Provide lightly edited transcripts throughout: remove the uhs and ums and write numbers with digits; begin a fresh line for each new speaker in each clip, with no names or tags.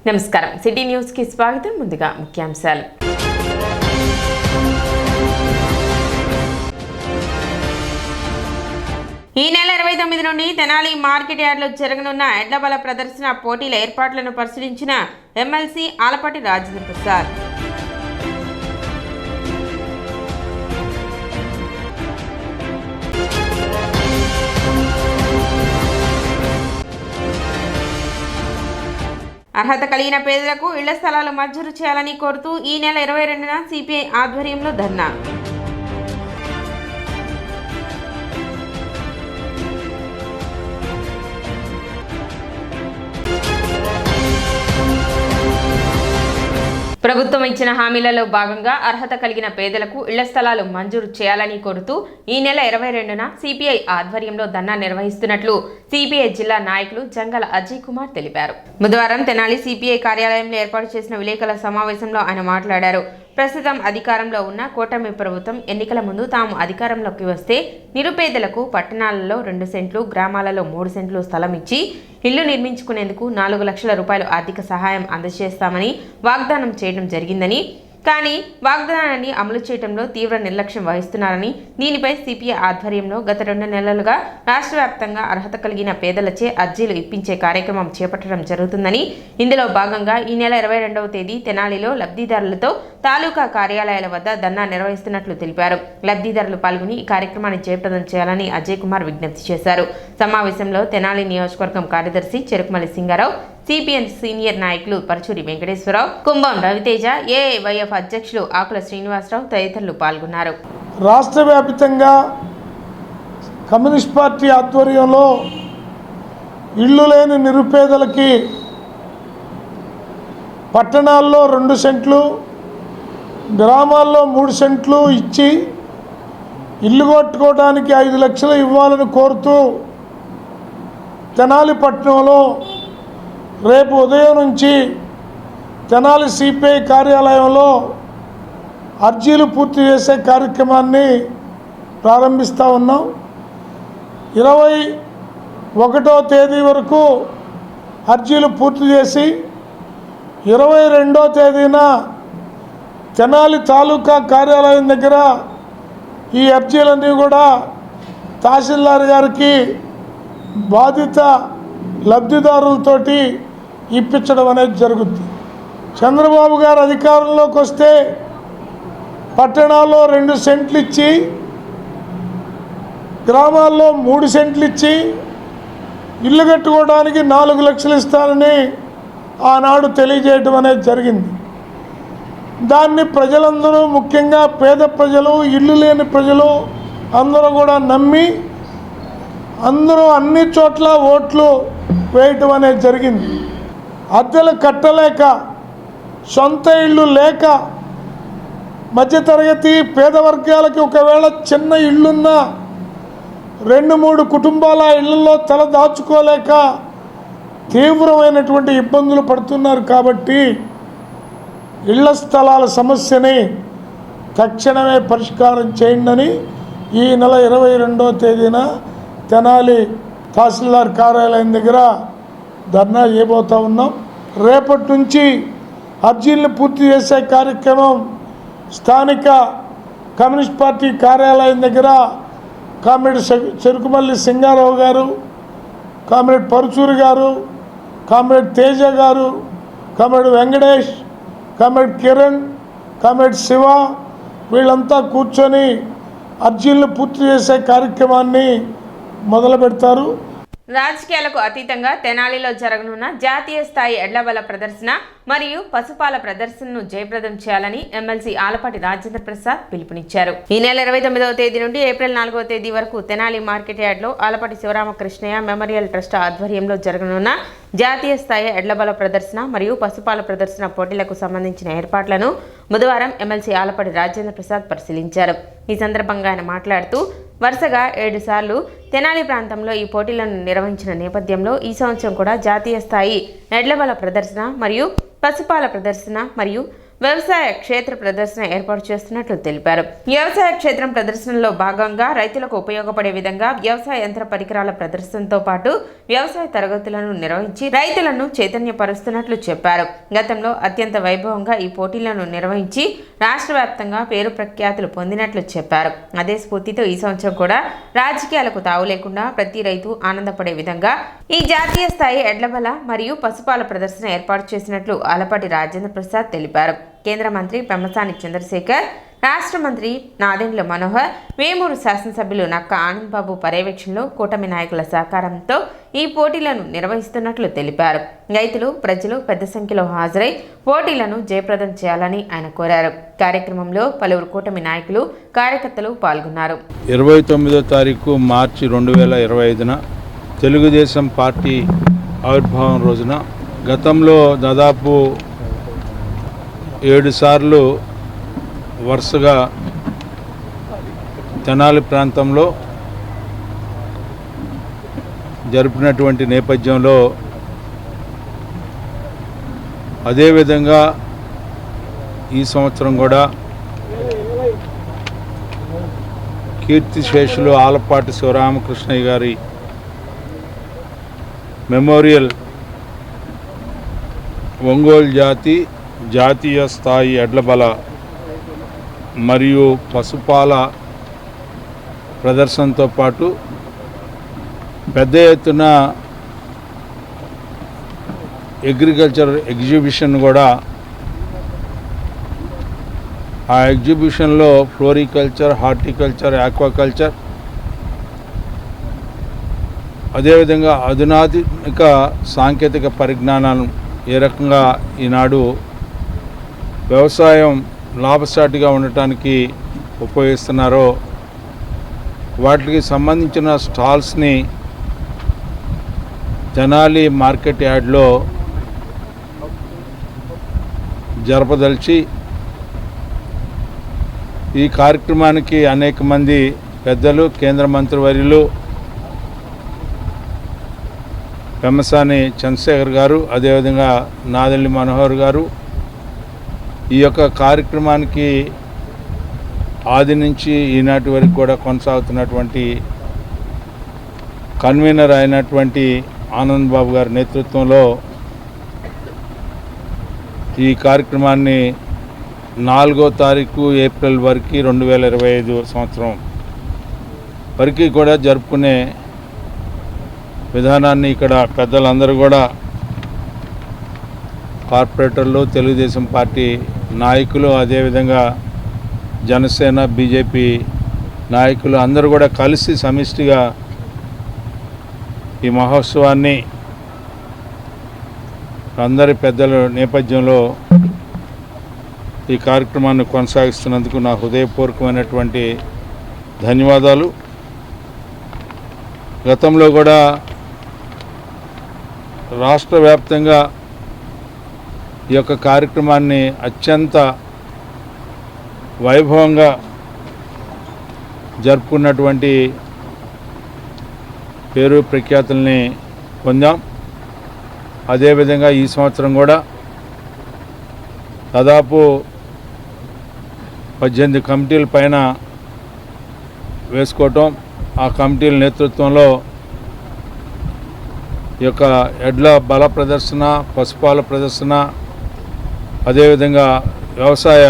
నమస్కారం city news కి స్వాగతం. ముందుగా ముఖ్యాంశాలు. ఈ నెల 29 నుండి తెనాలి మార్కెట్ యార్డ్లో జరగనున్న ఎడ్ల బల ప్రదర్శన పోటీల ఏర్పాట్లను పరిశీలించిన ఎమ్మెల్సీ ఆలపాటి రాజేంద్ర ప్రసాద్. అర్హత కలిగిన పేదలకు ఇళ్ల స్థలాలు మంజూరు చేయాలని కోరుతూ ఈ నెల 22న సిపిఐ ఆధ్వర్యంలో ధర్నా. ప్రభుత్వం ఇచ్చిన హామీలలో భాగంగా అర్హత కలిగిన పేదలకు ఇళ్ల స్థలాలు మంజూరు చేయాలని కోరుతూ ఈ నెల 22న సిపిఐ ఆధ్వర్యంలో ధర్నా నిర్వహిస్తున్నట్లు సిపిఐ జిల్లా నాయకులు జంగల అజయ్ కుమార్ తెలిపారు. బుధవారం తెనాలి సిపిఐ కార్యాలయంలో ఏర్పాటు చేసిన విలేకరుల సమావేశంలో ఆయన మాట్లాడారు. ప్రస్తుతం అధికారంలో ఉన్న కూటమి ప్రభుత్వం ఎన్నికల ముందు తాము అధికారంలోకి వస్తే నిరుపేదలకు పట్టణాలలో 2 సెంట్లు, గ్రామాలలో 3 సెంట్లు స్థలం ఇచ్చి ఇల్లు నిర్మించుకునేందుకు 4 లక్షల రూపాయలు ఆర్థిక సహాయం అందజేస్తామని వాగ్దానం చేయడం జరిగిందని, కానీ వాగ్దానాన్ని అమలు చేయడంలో తీవ్ర నిర్లక్ష్యం వహిస్తున్నారని, దీనిపై సిపిఐ ఆధ్వర్యంలో గత 2 నెలలుగా రాష్ట్ర వ్యాప్తంగా అర్హత కలిగిన పేదలచే అర్జీలు ఇప్పించే కార్యక్రమం చేపట్టడం జరుగుతుందని, ఇందులో భాగంగా ఈ నెల 22వ తేదీ తెనాలిలో లబ్ధిదారులతో తాలూకా కార్యాలయాల వద్ద ధర్నా నిర్వహిస్తున్నట్లు తెలిపారు. లబ్ధిదారులు పాల్గొని ఈ కార్యక్రమాన్ని జయప్రదం చేయాలని అజయ్ కుమార్ విజ్ఞప్తి చేశారు. సమావేశంలో తెనాలి నియోజకవర్గం కార్యదర్శి చెరుకుమల్లి సింగారావు, సిపిఎన్ సీనియర్ నాయకులు పరచూరి వెంకటేశ్వరరావు, కుంభం రవితేజ, ఏఐవైఎఫ్ అధ్యక్షులు ఆకుల శ్రీనివాసరావు తదితరులు పాల్గొన్నారు.
రాష్ట్ర వ్యాప్తంగా కమ్యూనిస్ట్ పార్టీ ఆధ్వర్యంలో ఇళ్ళు లేని నిరుపేదలకి పట్టణాల్లో 2 సెంట్లు, గ్రామాల్లో 3 సెంట్లు ఇచ్చి ఇల్లు కట్టుకోవడానికి 5 లక్షలు ఇవ్వాలని కోరుతూ తెనాలి పట్టణంలో రేపు ఉదయం నుంచి తెనాలి సిపిఐ కార్యాలయంలో అర్జీలు పూర్తి చేసే కార్యక్రమాన్ని ప్రారంభిస్తూ ఉన్నాం. 21వ తేదీ వరకు అర్జీలు పూర్తి చేసి 22వ తేదీన తెనాలి తాలూకా కార్యాలయం దగ్గర ఈ అర్జీలన్నీ కూడా తహసీల్దార్ గారికి బాధిత లబ్ధిదారులతోటి ఇప్పించడం అనేది జరుగుతుంది. చంద్రబాబు గారు అధికారంలోకి వస్తే పట్టణాల్లో 2 సెంట్లు ఇచ్చి, గ్రామాల్లో 3 సెంట్లు ఇచ్చి ఇల్లు కట్టుకోవడానికి 4 లక్షలు ఇస్తారని ఆనాడు తెలియజేయడం అనేది జరిగింది. దాన్ని ప్రజలందరూ, ముఖ్యంగా పేద ప్రజలు, ఇల్లు లేని ప్రజలు అందరూ కూడా నమ్మి అందరూ అన్ని చోట్ల ఓట్లు వేయటం అనేది జరిగింది. అద్దెలు కట్టలేక, సొంత ఇళ్ళు లేక, మధ్యతరగతి పేద వర్గాలకి ఒకవేళ చిన్న ఇళ్ళున్నా 2-3 కుటుంబాల ఇళ్లలో తల దాచుకోలేక తీవ్రమైనటువంటి ఇబ్బందులు పడుతున్నారు. కాబట్టి ఇళ్ల స్థలాల సమస్యని తక్షణమే పరిష్కారం చేయండి ఈ నెల 22వ తేదీన తెనాలి తహసీల్దార్ కార్యాలయం దగ్గర ధర్నా చేయబోతూ ఉన్నాం. రేపటి నుంచి అర్జీలను పూర్తి చేసే కార్యక్రమం స్థానిక కమ్యూనిస్ట్ పార్టీ కార్యాలయం దగ్గర కామ్రేడ్ చెరుకుమల్లి సింగారావు గారు, కామ్రేడ్ పరుచూరి గారు, కామ్రేడ్ తేజ గారు, comrade Venkatesh, comrade Kiran, comrade Shiva వీళ్ళంతా కూర్చొని అర్జీలను పూర్తి చేసే కార్యక్రమాన్ని మొదలు పెడతారు.
రాజకీయాలకు అతీతంగా తెనాలిలో జరగనున్న జాతీయ స్థాయి ఎడ్లబల ప్రదర్శన మరియు పశుపాల ప్రదర్శనను జయప్రదం చేయాలని ఎమ్మెల్సీ ఆలపాటి రాజేంద్ర ప్రసాద్ పిలుపునిచ్చారు. ఈ నెల 29వ తేదీ నుండి ఏప్రిల్ 4వ తేదీ వరకు తెనాలి మార్కెట్ యార్డ్లో ఆలపాటి శివరామకృష్ణయ్య మెమోరియల్ ట్రస్ట్ ఆధ్వర్యంలో జరగనున్న జాతీయ స్థాయి ఎడ్లబల ప్రదర్శన మరియు పశుపాల ప్రదర్శన పోటీలకు సంబంధించిన ఏర్పాట్లను బుధవారం ఎమ్మెల్సీ ఆలపాటి రాజేంద్ర ప్రసాద్ పరిశీలించారు. ఈ సందర్భంగా ఆయన మాట్లాడుతూ వరుసగా 7 సార్లు తెనాలి ప్రాంతంలో ఈ పోటీలను నిర్వహించిన నేపథ్యంలో ఈ సంవత్సరం కూడా జాతీయ స్థాయి ఎడ్లబల ప్రదర్శన మరియు పశుపాల ప్రదర్శన మరియు వ్యవసాయ క్షేత్ర ప్రదర్శన ఏర్పాటు చేస్తున్నట్లు తెలిపారు. వ్యవసాయ క్షేత్రం ప్రదర్శనలో భాగంగా రైతులకు ఉపయోగపడే విధంగా వ్యవసాయ యంత్ర పరికరాల ప్రదర్శనతో పాటు వ్యవసాయ తరగతులను నిర్వహించి రైతులను చైతన్యపరుస్తున్నట్లు చెప్పారు. గతంలో అత్యంత వైభవంగా ఈ పోటీలను నిర్వహించి రాష్ట్ర వ్యాప్తంగా పేరు ప్రఖ్యాతులు పొందినట్లు చెప్పారు. అదే స్ఫూర్తితో ఈ సంవత్సరం కూడా రాజకీయాలకు తావు లేకుండా ప్రతి రైతు ఆనందపడే విధంగా ఈ జాతీయ స్థాయి ఎడ్లబల మరియు పశుపాల ప్రదర్శన ఏర్పాటు చేసినట్లు ఆలపాటి రాజేంద్ర ప్రసాద్ తెలిపారు. కేంద్ర మంత్రి పెమ్మసాని చంద్రశేఖర్, రాష్ట్ర మంత్రి నాదెండ్ల మనోహర్, వేమూరు శాసనసభ్యులు నక్క ఆనంద్ బాబు పర్యవేక్షణలో కూటమి నాయకుల సహకారంతో ఈ పోటీలను నిర్వహిస్తున్నట్లు తెలిపారు. రైతులు, ప్రజలు పెద్ద సంఖ్యలో హాజరై పోటీలను జయప్రదం చేయాలని ఆయన కోరారు. కార్యక్రమంలో పలువురు కూటమి నాయకులు, కార్యకర్తలు పాల్గొన్నారు.
29వ తారీఖు మార్చి 2025న తెలుగుదేశం పార్టీ ఆవిర్భావం రోజున గతంలో దాదాపు 7 సార్లు వరుసగా తెనాలి ప్రాంతంలో జరిపినటువంటి నేపథ్యంలో అదేవిధంగా ఈ సంవత్సరం కూడా కీర్తిశేషులు ఆలపాటి శివరామకృష్ణయ్య గారి మెమోరియల్ ఒంగోలు జాతీయ స్థాయి ఎడ్లబల మరియు పశుపాల ప్రదర్శనతో పాటు పెద్ద ఎత్తున అగ్రికల్చర్ ఎగ్జిబిషన్ కూడా, ఆ ఎగ్జిబిషన్లో ఫ్లోరికల్చర్, హార్టికల్చర్, ఆక్వాకల్చర్, అదేవిధంగా అధునాధునిక సాంకేతిక పరిజ్ఞానాలను ఏ రకంగా ఈనాడు వ్యవసాయం లాభసాటిగా ఉండటానికి ఉపయోగిస్తున్నారో వాటికి సంబంధించిన స్టాల్స్ని తెనాలి మార్కెట్ యార్డ్లో జరపదలిచి ఈ కార్యక్రమానికి అనేక మంది పెద్దలు, కేంద్ర మంత్రివర్యులు పెమ్మసాని చంద్రశేఖర్ గారు, అదేవిధంగా నాదెండ్ల మనోహర్ గారు ఈ యొక్క కార్యక్రమానికి ఆది నుంచి ఈనాటి వరకు కూడా కొనసాగుతున్నటువంటి కన్వీనర్ అయినటువంటి ఆనంద్ బాబు గారి నేతృత్వంలో ఈ కార్యక్రమాన్ని 4వ తారీఖు ఏప్రిల్ వరకు 2025 సంవత్సరం వరకు కూడా జరుపుకునే విధానాన్ని ఇక్కడ పెద్దలందరూ కూడా, కార్పొరేటర్లు, తెలుగుదేశం పార్టీ నాయకులు, అదేవిధంగా జనసేన, బీజేపీ నాయకులు అందరూ కూడా కలిసి సమిష్టిగా ఈ మహోత్సవాన్ని అందరి పెద్దల నేపథ్యంలో ఈ కార్యక్రమాన్ని కొనసాగిస్తున్నందుకు నా హృదయపూర్వకమైనటువంటి ధన్యవాదాలు. గతంలో కూడా రాష్ట్ర వ్యాప్తంగా ఈ యొక్క కార్యక్రమాన్ని అత్యంత వైభవంగా జరుపుకున్నటువంటి పేరు ప్రఖ్యాతుల్ని పొందాం. అదేవిధంగా ఈ సంవత్సరం కూడా దాదాపు 18 కమిటీల పైన వేసుకోవటం, ఆ కమిటీల నేతృత్వంలో ఈ యొక్క ఎడ్ల బల ప్రదర్శన, పశుపాల ప్రదర్శన, అదేవిధంగా వ్యవసాయ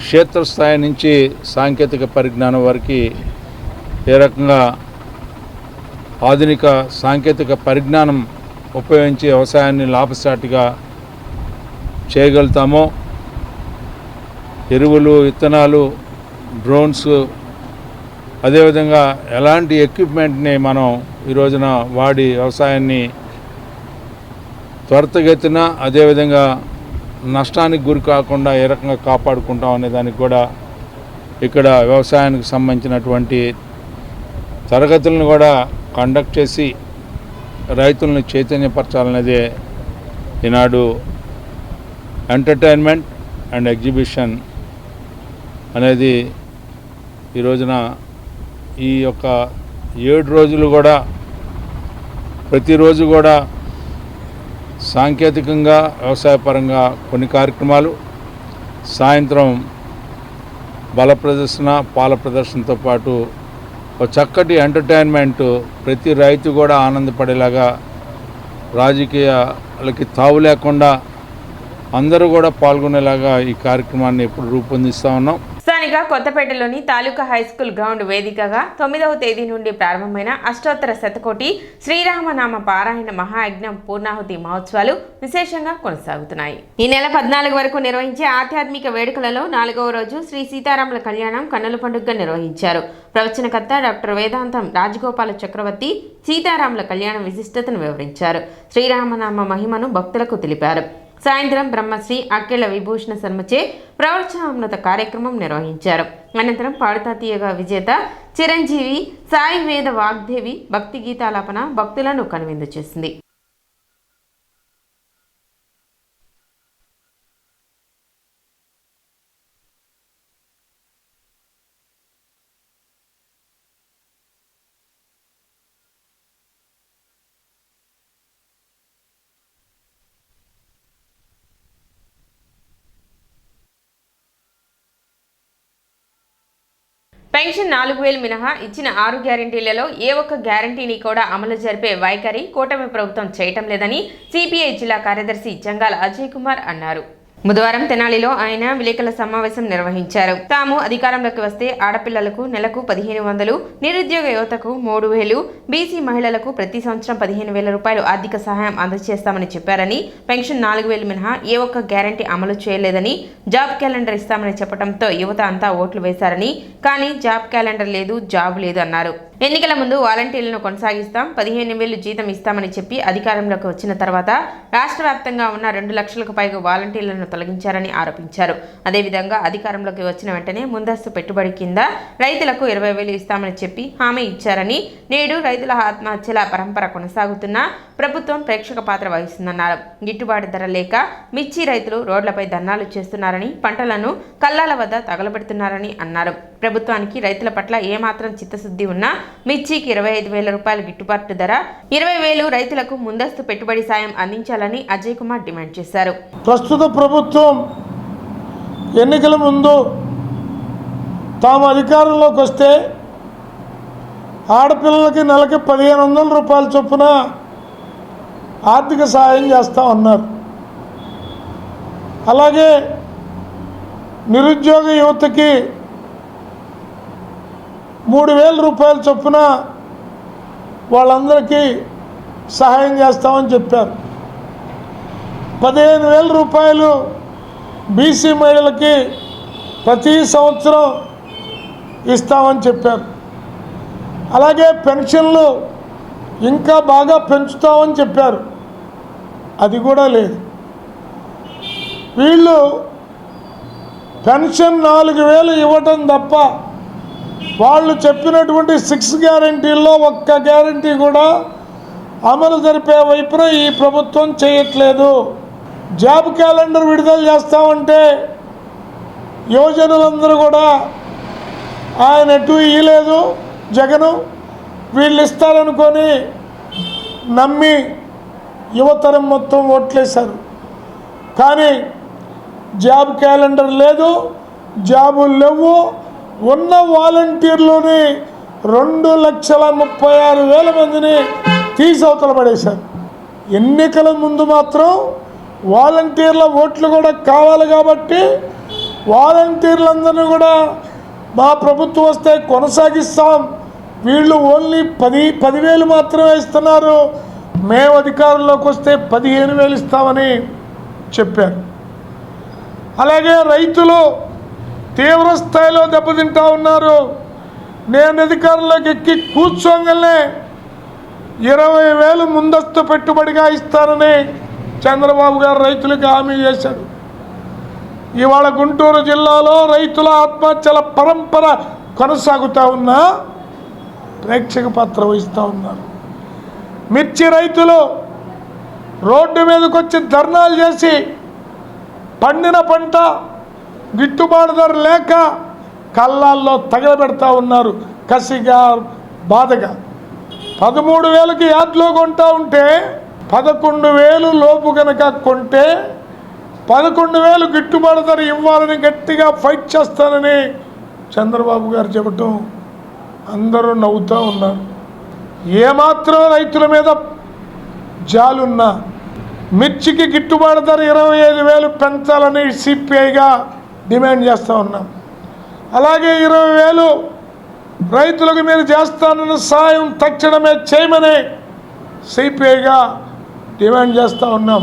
క్షేత్రస్థాయి నుంచి సాంకేతిక పరిజ్ఞానం వరకు ఏ రకంగా ఆధునిక సాంకేతిక పరిజ్ఞానం ఉపయోగించి వ్యవసాయాన్ని లాభసాటిగా చేయగలుగుతామో, ఎరువులు, విత్తనాలు, డ్రోన్స్, అదేవిధంగా ఎలాంటి ఎక్విప్మెంట్ని మనం ఈ రోజున వాడి వ్యవసాయాన్ని త్వరితగతిన, అదేవిధంగా నష్టానికి గురి కాకుండా ఏ రకంగా కాపాడుకుంటాం అనే దానికి కూడా ఇక్కడ వ్యవసాయానికి సంబంధించినటువంటి తరగతులను కూడా కండక్ట్ చేసి రైతులను చైతన్యపరచాలనేదే ఈనాడు ఎంటర్టైన్మెంట్ అండ్ ఎగ్జిబిషన్ అనేది ఈ రోజున ఈ యొక్క 7 రోజులు కూడా ప్రతిరోజు కూడా సాంకేతికంగా వ్యవసాయపరంగా కొన్ని కార్యక్రమాలు, సాయంత్రం బల ప్రదర్శన, పాల ప్రదర్శనతో పాటు ఒక చక్కటి ఎంటర్టైన్మెంట్, ప్రతి రైతు కూడా ఆనందపడేలాగా, రాజకీయాలకి తావు లేకుండా అందరూ కూడా పాల్గొనేలాగా ఈ కార్యక్రమాన్ని ఎప్పుడు రూపొందిస్తూ ఉన్నాం.
స్థానిక కొత్తపేటలోని తాలూకా హైస్కూల్ గ్రౌండ్ వేదికగా 9వ తేదీ నుండి ప్రారంభమైన అష్టోత్తర శతకోటి శ్రీరామనామ పారాయణ మహాయజ్ఞం పూర్ణాహుతి మహోత్సవాలు విశేషంగా కొనసాగుతున్నాయి. ఈ నెల 14 వరకు నిర్వహించే ఆధ్యాత్మిక వేడుకలలో 4వ రోజు శ్రీ సీతారాముల కళ్యాణం కన్నుల పండుగగా నిర్వహించారు. ప్రవచనకర్త డాక్టర్ వేదాంతం రాజగోపాల చక్రవర్తి సీతారాముల కళ్యాణం విశిష్టతను వివరించారు. శ్రీరామనామ మహిమను భక్తులకు తెలిపారు. సాయంత్రం బ్రహ్మశ్రీ అఖిల విభూషణ శర్మచే ప్రవచనామృత కార్యక్రమం నిర్వహించారు. అనంతరం పాడుతా తీయగా విజేత చిరంజీవి సాయి వేద వాగ్దేవి భక్తి గీతాలాపన భక్తులను కనువిందు చేసింది. పెన్షన్ 4000 మినహా ఇచ్చిన 6 గ్యారంటీలలో ఏ ఒక్క గ్యారంటీని కూడా అమలు జరిపే వైఖరి కూటమి ప్రభుత్వం చేయటం లేదని సిపిఐ జిల్లా కార్యదర్శి జంగాల అజయ్ కుమార్ అన్నారు. బుధవారం తెనాలిలో ఆయన విలేకరుల సమావేశం నిర్వహించారు. తాము అధికారంలోకి వస్తే ఆడపిల్లలకు నెలకు 1500, నిరుద్యోగ యువతకు 3000, బీసీ మహిళలకు ప్రతి సంవత్సరం 15,000 రూపాయలు ఆర్థిక సహాయం అందజేస్తామని చెప్పారని, పెన్షన్ 4000 మినహా ఏ ఒక్క గ్యారంటీ అమలు చేయలేదని, జాబ్ క్యాలెండర్ ఇస్తామని చెప్పడంతో యువత అంతా ఓట్లు వేశారని, కానీ జాబ్ క్యాలెండర్ లేదు, జాబ్ లేదు అన్నారు. ఎన్నికల ముందు వాలంటీర్లను కొనసాగిస్తాం, 15,000 జీతం ఇస్తామని చెప్పి అధికారంలోకి వచ్చిన తర్వాత రాష్ట్ర వ్యాప్తంగా ఉన్న 2 లక్షలకు పైగా వాలంటీర్లను తొలగించారని ఆరోపించారు. అదేవిధంగా అధికారంలోకి వచ్చిన వెంటనే ముందస్తు పెట్టుబడి కింద రైతులకు 20,000 ఇస్తామని చెప్పి హామీ ఇచ్చారని, నేడు రైతుల ఆత్మహత్యల పరంపర కొనసాగుతున్నా ప్రభుత్వం ప్రేక్షక పాత్ర వహిస్తుందన్నారు. గిట్టుబాటు ధర లేక మిర్చి రైతులు రోడ్లపై ధర్నాలు చేస్తున్నారని, పంటలను కల్లాల వద్ద తగలబెడుతున్నారని అన్నారు. ప్రభుత్వానికి రైతుల పట్ల ఏమాత్రం చిత్తశుద్ధి ఉన్నా మిర్చికి 25,000 రూపాయల గిట్టుబాటు ధర, 20,000 రైతులకు ముందస్తు పెట్టుబడి సాయం అందించాలని అజయ్ కుమార్ డిమాండ్ చేశారు.
ప్రస్తుత ప్రభుత్వం ఎన్నికల ముందు తాము అధికారంలోకి వస్తే ఆడపిల్లలకి నెలకి 1,500 రూపాయల చొప్పున ఆర్థిక సహాయం చేస్తామన్నారు. అలాగే నిరుద్యోగ యువతకి 3,000 రూపాయల చొప్పున వాళ్ళందరికీ సహాయం చేస్తామని చెప్పారు. 15,000 రూపాయలు బీసీ మహిళలకి ప్రతి సంవత్సరం ఇస్తామని చెప్పారు. అలాగే పెన్షన్లు ఇంకా బాగా పెంచుతామని చెప్పారు. అది కూడా లేదు. వీళ్ళు పెన్షన్ 4,000 ఇవ్వటం తప్ప వాళ్ళు చెప్పినటువంటి 6 గ్యారంటీల్లో ఒక్క గ్యారంటీ కూడా అమలు జరిపే వైపున ఈ ప్రభుత్వం చేయట్లేదు. జాబ్ క్యాలెండర్ విడుదల చేస్తామంటే యువజనులందరూ కూడా ఆయన ఎటు ఇయ్యలేదు జగను, వీళ్ళు ఇస్తారనుకొని నమ్మి యువతరం మొత్తం ఓట్లేశారు. కానీ జాబ్ క్యాలెండర్ లేదు, జాబులు లేవు. ఉన్న వాలంటీర్లోని 2,36,000 మందిని తీసవతల పడేశారు. ఎన్నికల ముందు మాత్రం వాలంటీర్ల ఓట్లు కూడా కావాలి కాబట్టి వాలంటీర్లందరినీ కూడా మా ప్రభుత్వం వస్తే కొనసాగిస్తాం, వీళ్ళు ఓన్లీ 10,000 మాత్రమే ఇస్తున్నారు, మేము అధికారంలోకి వస్తే 15,000 ఇస్తామని చెప్పారు. అలాగే రైతులు తీవ్ర స్థాయిలో దెబ్బతింటా ఉన్నారు. నేను అధికారంలోకి ఎక్కి కూర్చోగానే 20,000 ముందస్తు పెట్టుబడిగా ఇస్తారని చంద్రబాబు గారు రైతులకు హామీ చేశారు. ఇవాళ గుంటూరు జిల్లాలో రైతుల ఆత్మహత్యల పరంపర కొనసాగుతూ ఉన్నా ప్రేక్షక పాత్ర వహిస్తూ ఉన్నారు. మిర్చి రైతులు రోడ్డు మీదకి వచ్చి ధర్నాలు చేసి పండిన పంట గిట్టుబాటు ధర లేక కళ్ళాల్లో తగలబెడతా ఉన్నారు. కసిగా బాధగా 13,000కి యార్డ్లో కొంటా ఉంటే 11,000 లోపు కనుక కొంటే 11,000 గిట్టుబాటు ధర ఇవ్వాలని గట్టిగా ఫైట్ చేస్తానని చంద్రబాబు గారు చెప్పటం అందరూ నవ్వుతూ ఉన్నారు. ఏమాత్రం రైతుల మీద జాలున్నా మిర్చికి గిట్టుబాటు ధర 25,000 పెంచాలని సిపిఐగా డిమాండ్ చేస్తూ ఉన్నాం. అలాగే 20,000 రైతులకు మీరు చేస్తానన్న సాయం తక్షణమే చేయమని సిపిఐగా డిమాండ్ చేస్తూ ఉన్నాం.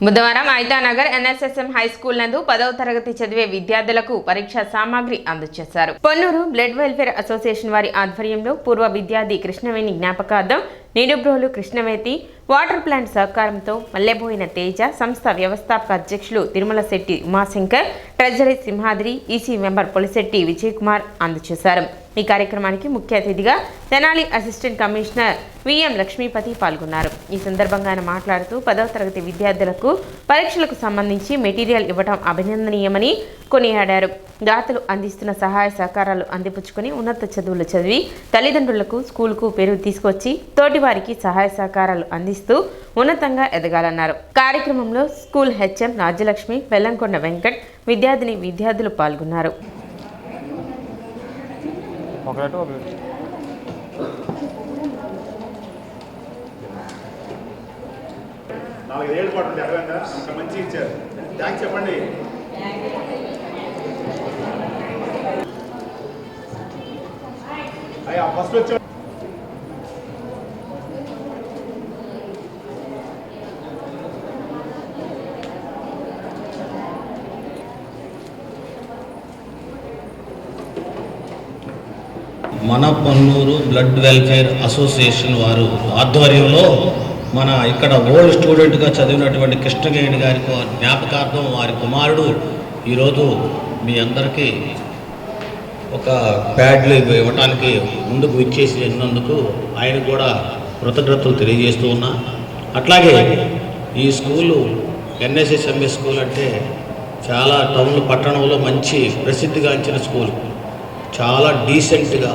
బుధవారం ఐతానగర్ ఎన్ఎస్ఎస్ఎం హై స్కూల్ నందు 10వ తరగతి చదివే విద్యార్థులకు పరీక్షా సామాగ్రి అందజేశారు. పొన్నూరు బ్లడ్ వెల్ఫేర్ అసోసియేషన్ వారి ఆధ్వర్యంలో పూర్వ విద్యార్థి కృష్ణవేణి జ్ఞాపకార్థం నిడుబ్రోలు కృష్ణవేతి వాటర్ ప్లాంట్ సహకారంతో మల్లెబోయిన తేజ సంస్థ వ్యవస్థాపక అధ్యక్షులు Tirumala Setti Umashankar, treasury Simhadri, EC member Polisetti Vijay Kumar అందజేశారు. ఈ కార్యక్రమానికి ముఖ్య అతిథిగా Tenali assistant commissioner VM Lakshmipathi పాల్గొన్నారు. ఈ సందర్భంగా ఆయన మాట్లాడుతూ 10వ తరగతి విద్యార్థులకు పరీక్షలకు సంబంధించి మెటీరియల్ ఇవ్వడం అభినందనీయమని కొనియాడారు. దాతలు అందిస్తున్న సహాయ సహకారాలు అందిపుచ్చుకొని ఉన్నత చదువులు చదివి తల్లిదండ్రులకు స్కూలుకు పేరు తీసుకొచ్చి తోటివారికి సహాయ సహకారాలు అందిస్తూ ఉన్నతంగా ఎదగాలన్నారు. కార్యక్రమంలో స్కూల్ హెచ్ఎం రాజ్యలక్ష్మి, బెల్లంకొండ వెంకట్, విద్యార్థులు పాల్గొన్నారు.
నాలుగైదేళ్ళ పాటు జరగండి అంత మంచి ఇచ్చారు. థ్యాంక్స్ చెప్పండి. అయ్యా ఫస్ట్ వచ్చా
మన పొన్నూరు బ్లడ్ వెల్ఫేర్ అసోసియేషన్ వారు ఆధ్వర్యంలో మన ఇక్కడ ఓల్డ్ స్టూడెంట్గా చదివినటువంటి కృష్ణవేణి గారి జ్ఞాపకార్థం వారి కుమారుడు ఈరోజు మీ అందరికీ ఒక ప్యాడ్లు ఇవ్వటానికి ముందుకు విచ్చేసి వెళ్ళినందుకు ఆయన కూడా కృతజ్ఞతలు తెలియజేస్తూ ఉన్నా. అట్లాగే ఈ స్కూలు ఎన్ఎస్ఎస్ఎంఎస్ స్కూల్ అంటే చాలా టౌన్ పట్టణంలో మంచి ప్రసిద్ధిగాంచిన స్కూల్, చాలా డీసెంట్గా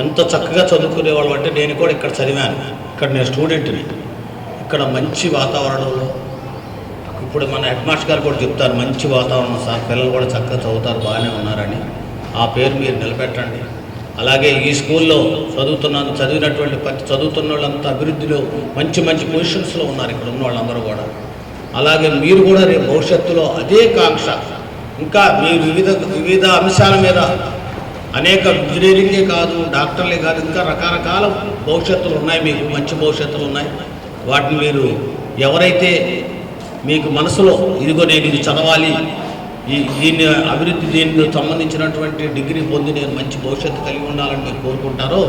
ఎంత చక్కగా చదువుకునేవాళ్ళు అంటే నేను కూడా ఇక్కడ చదివాను. ఇక్కడ నేను స్టూడెంట్ని. ఇక్కడ మంచి వాతావరణంలో ఇప్పుడు మన హెడ్ మాస్టర్ గారు కూడా చెప్తారు, మంచి వాతావరణం సార్, పిల్లలు కూడా చక్కగా చదువుతారు, బాగానే ఉన్నారని. ఆ పేరు మీరు నిలబెట్టండి. అలాగే ఈ స్కూల్లో చదివినటువంటి చదువుతున్న వాళ్ళంతా అభివృద్ధిలో మంచి మంచి పొజిషన్స్లో ఉన్నారు ఇక్కడ ఉన్న వాళ్ళందరూ కూడా. అలాగే మీరు కూడా రేపు భవిష్యత్తులో అదే కాంక్ష, ఇంకా మీరు వివిధ అంశాల మీద అనేక ఇంజనీరింగే కాదు, డాక్టర్లే కాదు, ఇంకా రకరకాల భవిష్యత్తులు ఉన్నాయి, మీకు మంచి భవిష్యత్తులు ఉన్నాయి. వాటిని మీరు ఎవరైతే మీకు మనసులో ఇదిగో నేను ఇది చదవాలి, దీన్ని అభివృద్ధి దీనికి సంబంధించినటువంటి డిగ్రీ పొంది నేను మంచి భవిష్యత్తు కలిగి ఉండాలని మీరు కోరుకుంటారో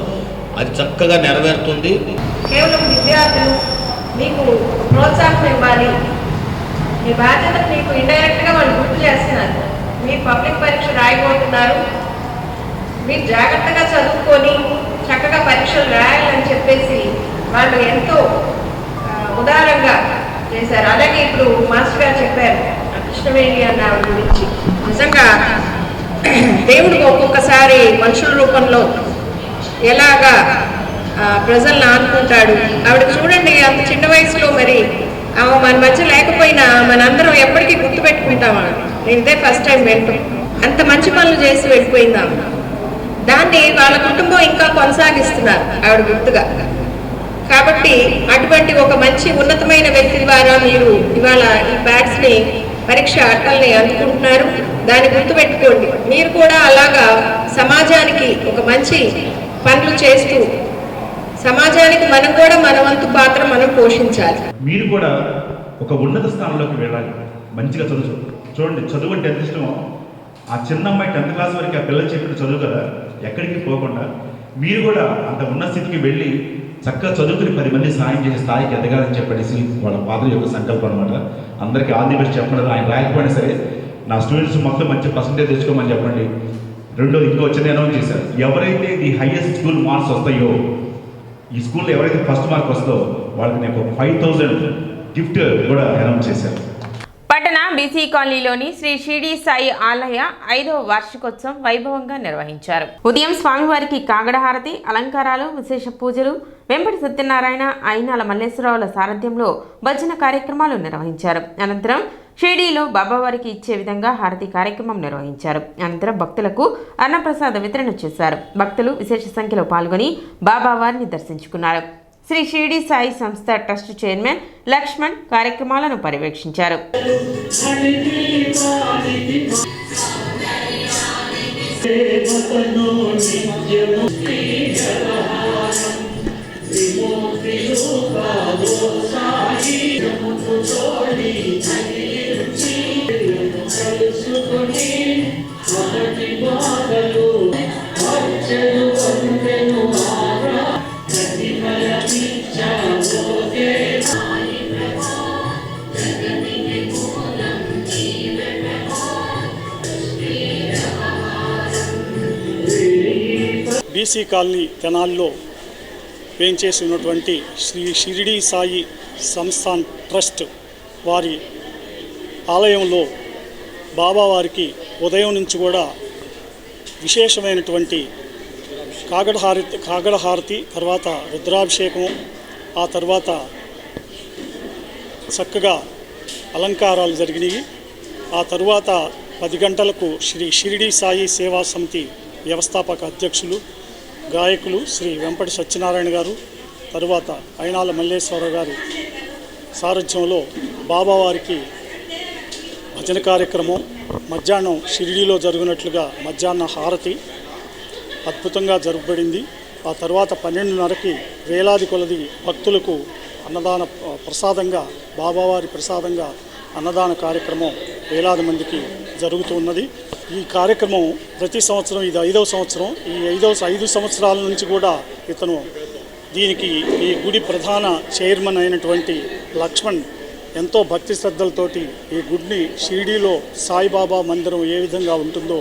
అది చక్కగా నెరవేరుతుంది.
కేవలం విద్యార్థులు మీకు ప్రోత్సాహం ఇవ్వాలి, మీ బాధ్యతను మీకు ఇండైరెక్ట్గా వాళ్ళు గుర్తు చేస్తున్నారు. మీరు పబ్లిక్ పరీక్ష రాయబోతున్నారు, మీరు జాగ్రత్తగా చదువుకొని చక్కగా పరీక్షలు రాయాలని చెప్పేసి వాళ్ళు ఎంతో ఉదారంగా చేశారు. అలాగే ఇప్పుడు మాస్టర్ గారు చెప్పారు కృష్ణవేణి అన్న గురించి. నిజంగా దేవుడు ఒక్కొక్కసారి మనుషుల రూపంలో ఎలాగా ప్రజలను ఆనుకుంటాడు. ఆవిడ చూడండి, అంత చిన్న వయసులో మరి మన మధ్య లేకపోయినా మనందరం ఎప్పటికీ గుర్తుపెట్టుకుంటామా. నేను ఇదే ఫస్ట్ టైం వింటాం. అంత మంచి పనులు చేసి వెళ్ళిపోయిందా, దాన్ని వాళ్ళ కుటుంబం ఇంకా కొనసాగిస్తున్నారు ఆవిడ గుర్తుగా. కాబట్టి అటువంటి ఒక మంచి ఉన్నతమైన వ్యక్తి ద్వారా మీరు ఇవాళ ఈ ప్యాడ్స్ని పరీక్ష అట్టల్ని అందుకుంటున్నారు. దాన్ని గుర్తుపెట్టుకోండి. మీరు కూడా అలాగా సమాజానికి ఒక మంచి పనులు చేస్తూ సమాజానికి మనం కూడా మన వంతు పాత్ర మనం పోషించాలి.
మీరు కూడా ఒక ఉన్నత స్థానంలోకి వెళ్ళాలి, మంచిగా చదువు. చూడండి, చదువు అంటే ఎంత ఇష్టమో. ఆ చిన్న అమ్మాయి 10th క్లాస్ వరకు ఆ పిల్లలు చెప్పిన చదువు కదా, ఎక్కడికి పోకుండా మీరు కూడా అంత ఉన్నత స్థితికి వెళ్ళి చక్కగా చదువుకుని 10 మంది సాయం చేసే స్థాయికి ఎదగాలని చెప్పేసి వాళ్ళ ఫాదర్ యొక్క సంకల్పం అనమాట. అందరికీ ఆల్ ది బెస్ట్ చెప్పండి. ఆయన రాయకపోయినా సరే నా స్టూడెంట్స్ మొత్తం మంచి పర్సంటేజ్ తెచ్చుకోమని చెప్పండి. రెండోది ఇంకో చిన్న అనౌన్స్ చేశారు, ఎవరైతే ది హైయెస్ట్ స్కూల్ మార్క్స్ వస్తాయో, ఈ స్కూల్లో ఎవరైతే ఫస్ట్ మార్క్ వస్తుందో వాళ్ళకి నేను 5,000 గిఫ్ట్ కూడా అనౌన్స్ చేశారు.
పట్టణ బీసీ కాలనీలోని శ్రీ షిరిడి సాయి ఆలయ 5వ వార్షికోత్సవం వైభవంగా నిర్వహించారు. ఉదయం స్వామివారికి కాగడ హారతి, అలంకారాలు, విశేష పూజలు, వెంపటి సత్యనారాయణ, అయినాల మల్లేశ్వరరావుల సారథ్యంలో భజన కార్యక్రమాలు నిర్వహించారు. అనంతరం షిరిడీలో బాబావారికి ఇచ్చే విధంగా హారతి కార్యక్రమం నిర్వహించారు. అనంతరం భక్తులకు అన్నప్రసాద వితరణ చేశారు. భక్తులు విశేష సంఖ్యలో పాల్గొని బాబావారిని దర్శించుకున్నారు. శ్రీ షిరిడి సాయి సంస్థ ట్రస్ట్ చైర్మన్ లక్ష్మణ్ కార్యక్రమాలను పర్యవేక్షించారు.
బీసీ కాలనీ తెనాల్లో వేంచేసి ఉన్నటువంటి శ్రీ షిరిడి సాయి సంస్థాన్ ట్రస్ట్ వారి ఆలయంలో బాబావారికి ఉదయం నుంచి కూడా విశేషమైనటువంటి కాగడహారతి తర్వాత రుద్రాభిషేకం, ఆ తర్వాత చక్కగా అలంకారాలు జరిగినాయి. ఆ తరువాత 10 గంటలకు శ్రీ షిరిడి సాయి సేవా సమితి వ్యవస్థాపక అధ్యక్షులు గాయకులు శ్రీ వెంపటి సత్యనారాయణ గారు, తరువాత అయినాల మల్లేశ్వరరావు గారి సారథ్యంలో బాబావారికి భజన కార్యక్రమం, మధ్యాహ్నం షిరిడీలో జరుగునట్లుగా మధ్యాహ్న హారతి అద్భుతంగా జరపబడింది. ఆ తర్వాత 12:30కి వేలాది కొలది భక్తులకు అన్నదాన ప్రసాదంగా, బాబావారి ప్రసాదంగా అన్నదాన కార్యక్రమం వేలాది మందికి జరుగుతున్నది. ఈ కార్యక్రమం ప్రతి సంవత్సరం, ఇది 5వ సంవత్సరం. ఈ 5 సంవత్సరాల నుంచి కూడా ఇతను దీనికి ఈ గుడి ప్రధాన చైర్మన్ అయినటువంటి లక్ష్మణ్ ఎంతో భక్తి శ్రద్ధలతోటి ఈ గుడిని షిరిడీలో సాయిబాబా మందిరం ఏ విధంగా ఉంటుందో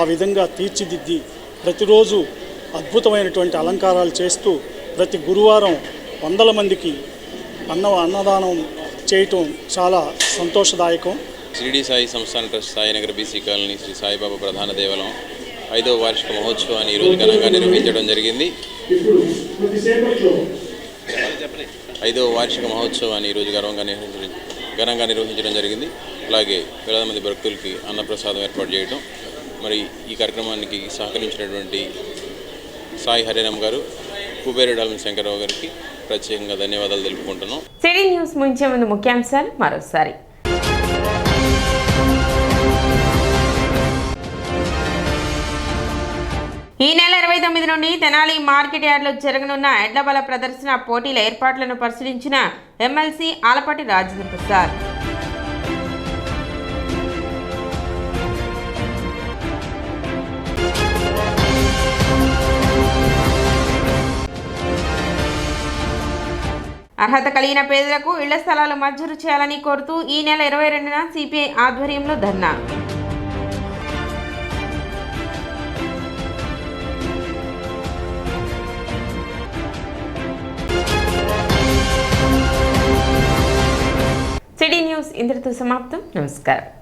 ఆ విధంగా తీర్చిదిద్ది ప్రతిరోజు అద్భుతమైనటువంటి అలంకారాలు చేస్తూ ప్రతి గురువారం 100 మందికి అన్నదానం చేయటం చాలా సంతోషదాయకం.
షిరిడి సాయి సంస్థాన trust Sainagar BC colony Shri Saibaba ప్రధాన దేవాలయం 5వ వార్షిక మహోత్సవాన్ని ఈరోజు ఘనంగా నిర్వహించడం జరిగింది. 5వ వార్షిక మహోత్సవాన్ని ఈరోజు ఘనంగా నిర్వహించడం జరిగింది. అలాగే వేలాది మంది భక్తులకి అన్నప్రసాదం ఏర్పాటు చేయడం. మరి ఈ కార్యక్రమానికి సహకరించినటువంటి సాయి హరిరామ్ గారు, కుబేరుడాల శంకరరావు గారికి ప్రత్యేకంగా ధన్యవాదాలు తెలుపుకుంటున్నాం.
సిటీ న్యూస్ ముంచే ముందు ముఖ్యాంశాలు మరోసారి. ఈ నెల 29 నుండి తెనాలి మార్కెట్ యార్డ్లో జరగనున్న ఎడ్లబల ప్రదర్శన పోటీల ఏర్పాట్లను పరిశీలించిన ఎమ్మెల్సీ ఆలపాటి రాజేంద్ర ప్రసాద్. అర్హత కలిగిన పేదలకు ఇళ్ల స్థలాలు మంజూరు చేయాలని కోరుతూ ఈ నెల 22న సిపిఐ ఆధ్వర్యంలో ధర్నా. సిటీ న్యూస్ ఇంతటితో సమాప్తం. నమస్కారం.